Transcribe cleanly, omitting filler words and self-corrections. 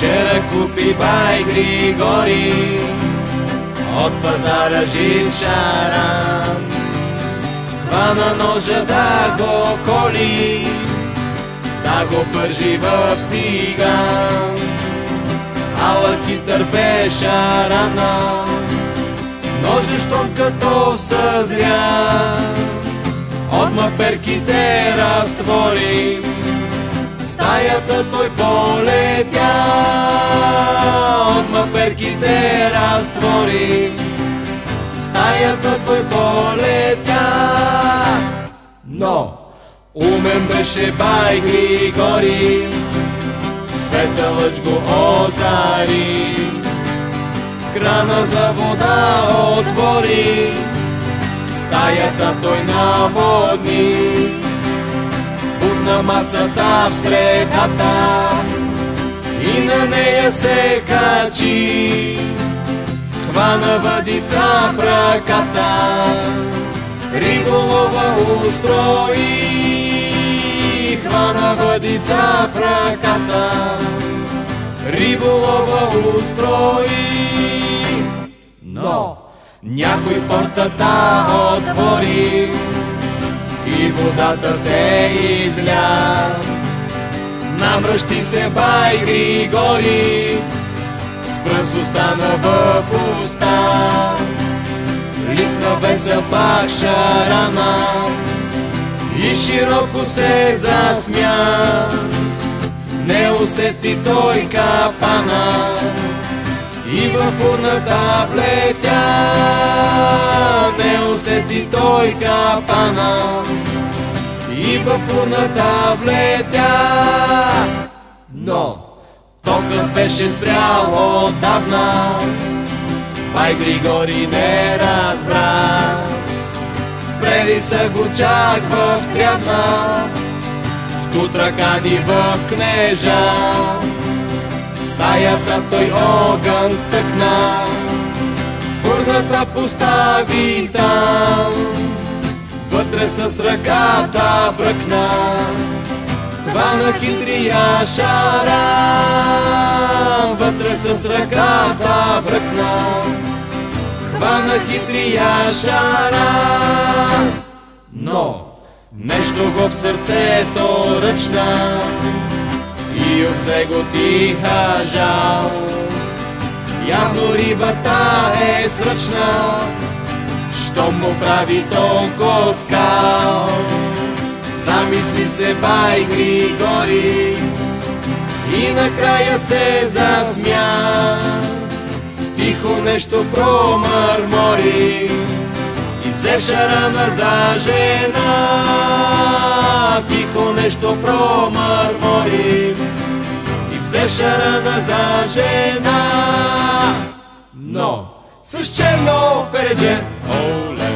Вчера купи бай Григори от пазара жив шаран. Хвана ножа да го коли, да го пържи в тиган. Ала хитър бе шарана, ножа щом като съзря, от маперките разтвори. В стаята той полетя, от маперките разтвори. В стаята той полетя, но умен беше бай Григори, света лъч го озари. Крана за вода отвори, стаята той наводни. Бутна масата в средата и на нея се качи. Хвана въдица в ръката, риболова устрои. Хвана въдица в ръката, риболова устрои. Но някой портата отвори и водата се изля. Намръщи се бай Григори, с пръст остана в уста. Литна весел пак шарана и широко се засмя. Не усети той капана и в урната влетя. Не усети той капана и в урната влетя. Но токът беше спрял отдавна, бай Григори не разбра. Спрели са го чак в Трявна, в Тутракан и в Кнежа. В стаята той огън стъкна, фурната постави там. Вътре с ръката бръкна, хвана хитрия шаран. Вътре с ръката бръкна, хвана хитрия шаран. Но нещо го в сърцето ръчна и обзе го тиха жал. Явно рибата е сръчна, щом му прави толкова скал. Замисли се бай Григори и накрая се засмя. Тихо нещо промърмори и взе шарана за жена. Тихо нещо промърмори и взе шарана за жена. Но с черно фередже, оле,